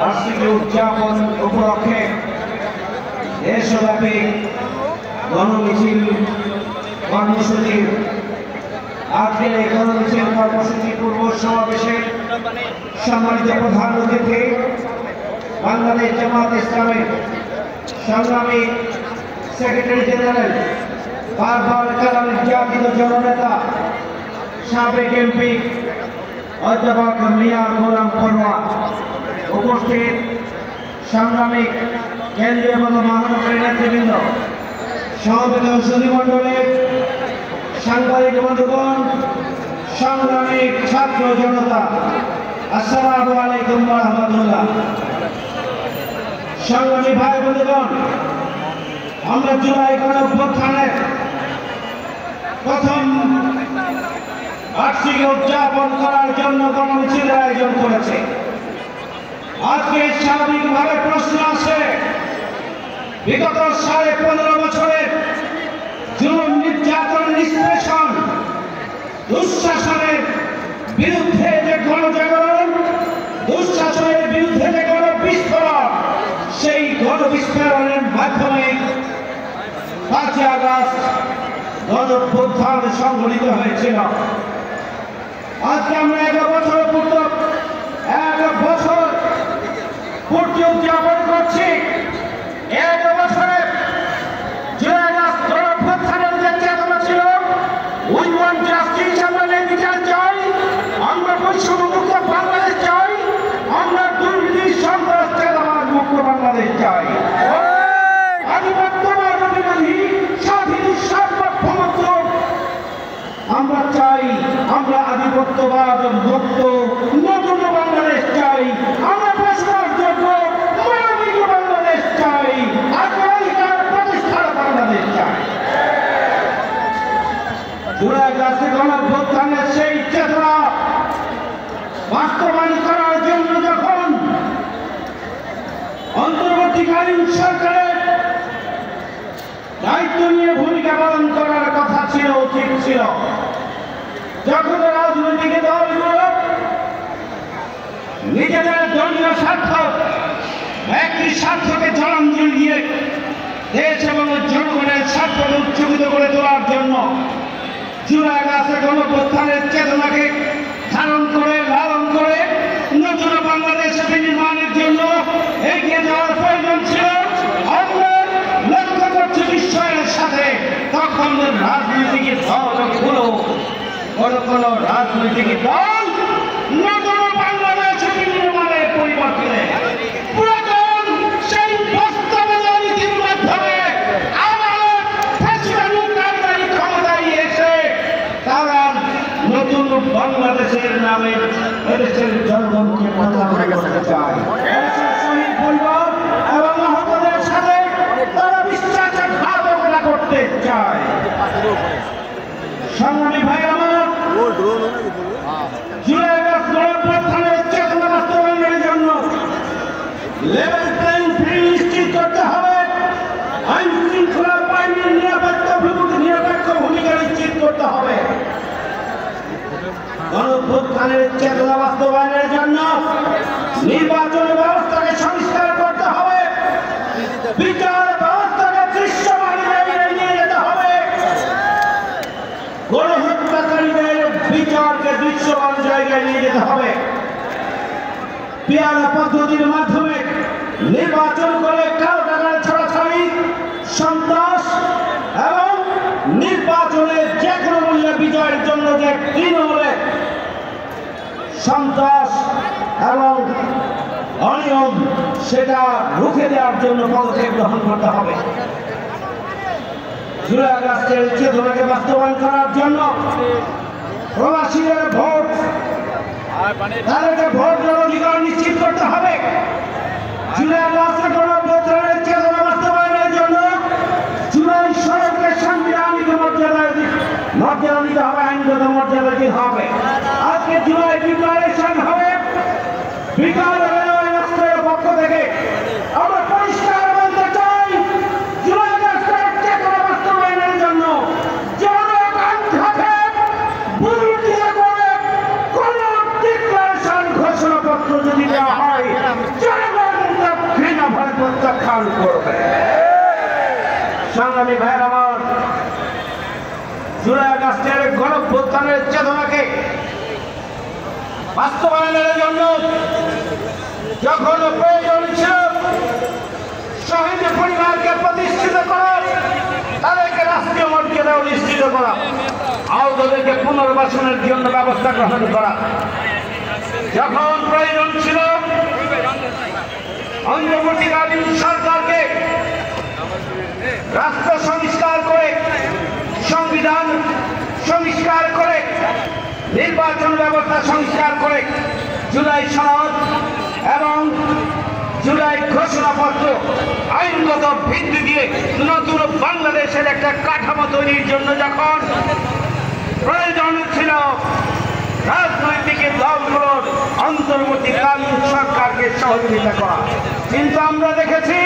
বার্ষিকী উদযাপন উপলক্ষে দেশব্যাপী গণমিছিল কর্মসূচির আজকের এই গণমিছিল কর্মসূচি পূর্ব সমাবেশের সম্মানিত প্রধান অতিথি বাংলাদেশ জামাত ইসলামের সংগ্রামী সেক্রেটারি জেনারেল বারবার কালাম নির্যাতিত জননেতা সাবেক এমপি অধ্যাপক মিয়া গোলাম পরোয়া, উপস্থিত সংগ্রামী কেন্দ্রীয় এবং মহানগরী নেতৃবৃন্দ, সমবেত সুধীমণ্ডলের সাংবাদিক বন্ধুগণ, সংগ্রামী ছাত্র জনতা, আসসালামু আলাইকুম ওয়া রাহমাতুল্লাহ। সংগ্রামী ভাই বন্ধুগণ, আমরা জুলাই গণঅভ্যুত্থানের প্রথম বার্ষিকী উদযাপন করার জন্য গণমিছিলের আয়োজন করেছে। আজকে স্বাভাবিকভাবে প্রশ্ন আসে, বিগত 15.5 বছরের জুলুম, নির্যাতন, নিষ্পেষণ, দুঃশাসনের বিরুদ্ধে যে গণজাগরণ, দুঃশাসনের বিরুদ্ধে যে গণবিস্ফোরণ, সেই গণবিস্ফোরণের মাধ্যমে 5 আগস্ট গণঅভ্যুত্থান সংঘটিত হয়েছিল। আজকে আমরা 1 বছর পূর্তি উদযাপন করছি। 1 বছরে জুলাই আগস্ট গণঅভ্যুত্থানের যে চেতনা ছিল, উই ওয়ান্ট জাস্টিস, আমরা বিচার চাই, আমরা বৈষম্যমুক্ত বাংলাদেশ চাই, আমরা দুর্নীতি, সন্ত্রাস, চাঁদাবাজ মুক্ত বাংলাদেশ চাই, আধিপত্যবাদ বিরোধী স্বাধীন সার্বভৌমত্ব আমরা চাই, আমরা আধিপত্যবাদ মুক্ত নতুন বাংলাদেশ চাই, আমরা বিশ্বাসযোগ্য মানবিক বাংলাদেশ চাই, আধিকার প্রতিষ্ঠার বাংলাদেশ চাই। জুলাই আগস্ট গণঅভ্যুত্থানের সেই চেতনা বাস্তবায়ন করার জন্য যখন অন্তর্বর্তীকালীন সরকারের দায়িত্ব নিয়ে ভূমিকা পালন করার কথা ছিল, উচিত ছিল, যখন রাজনৈতিক দলগুলো নিজেদের দলীয় স্বার্থ, ব্যক্তির স্বার্থকে জলাঞ্জলি দিয়ে দেশ এবং জনগণের স্বার্থকে উজ্জীবিত করে তোলার জন্য জুলাই আগস্ট গণঅভ্যুত্থানের চেতনাকে ধারণ করে, লালন করে নতুন বাংলাদেশ বিনির্মাণের জন্য এগিয়ে যাওয়ার প্রয়োজন ছিল। আমরা লক্ষ্য করছি বিস্ময়ের সাথে তখন রাজনৈতিক দলগুলো, কোন রাজনৈতিক দল নতুন বাংলাদেশ বিনির্মাণের পরিবর্তে পুরাতন সেই বাস্তবতা নীতির মাধ্যমে আবার ফ্যাসিবাদী ক্ষমতায় এসে তারা নতুন বাংলাদেশের নামে এদেশের জনগণকে প্রতারণা করতে চায়। শহীদ পরিবার এবং আহতদের সাথে তারা বিশ্বাসঘাতকতা করতে চায়। সংগ্রামী ভাই আমার, জুলাই আগস্ট গণঅভ্যুত্থানের চেতনা বাস্তবায়নের জন্য লেভেল প্লেইং ফিল্ড নিশ্চিত করতে হবে, আইন শৃঙ্খলা বাহিনীর নিরপেক্ষ ভূমিকা নিশ্চিত করতে হবে। গণঅভ্যুত্থানের চেতনা বাস্তবায়নের জন্য নির্বাচন ব্যবস্থাকে সংস্কার করতে হবে, বিচার ব্যবস্থাকে দৃশ্যমান জায়গায় নিয়ে যেতে হবে, গণহত্যাকারীদের বিচারকে দৃশ্যমান জায়গায় নিয়ে যেতে হবে, পেয়ারা পদ্ধতির মাধ্যমে নির্বাচন করে কালো টাকার ছড়াছড়ি, সন্ত্রাস এবং নির্বাচনে যে কোনো মূল্যে বিজয়ের জন্য যে তৃণমূলে সন্ত্রাস এবং অনিয়ম, সেটা রুখে দেওয়ার জন্য পদক্ষেপ গ্রহণ করতে হবে। জুলাই আগস্টের চেতনাকে বাস্তবায়ন করার জন্য প্রবাসীদের ভোট, তাদেরকে ভোটের অধিকার নিশ্চিত করতে হবে। জুলাই আগস্টের গণঅভ্যুত্থানের চেতনা বাস্তবায়নের জন্য জুলাই সড়কের সাংবিধানিক মর্যাদা দিতে হবে, আইনগত মর্যাদা দিতে হবে। আজকে জুলাই ডিক্লারেশন হবে, বিকাল রাষ্ট্রের পক্ষ থেকে আমরা পরিষ্কার বলতে চাই, জুলাই আগস্টের চেতনা বাস্তবায়নের জন্য জনগণকে বিরোধী করে কোন ডিক্লারেশন ঘোষণাপত্র যদি দেওয়া হয়, সংগ্রামী ভাইয়ের আমার, জুলাই আগস্টের গণঅভ্যুত্থানের চেতনাকে বাস্তবায়নের জন্য যখন প্রয়োজন ছিল শহীদ পরিবারকে প্রতিষ্ঠিত করা, তাদেরকে রাষ্ট্রীয় মর্যাদা নিশ্চিত করা, আহতদেরকে পুনর্বাসনের জন্য ব্যবস্থা গ্রহণ করা, যখন প্রয়োজন ছিল অন্তর্বর্তীকালীন সরকারকে রাষ্ট্র সংস্কার করে, সংবিধান সংস্কার করে, নির্বাচন ব্যবস্থা সংস্কার করে, জুলাই সনদ এবং জুলাই ঘোষণাপত্র আইনগত ভিত্তি দিয়ে নতুন বাংলাদেশের একটা কাঠামো তৈরির জন্য যখন প্রয়োজন ছিল রাজনৈতিক দলগুলোর অন্তর্বর্তীকালীন সরকারকে সহযোগিতা করা, কিন্তু আমরা দেখেছি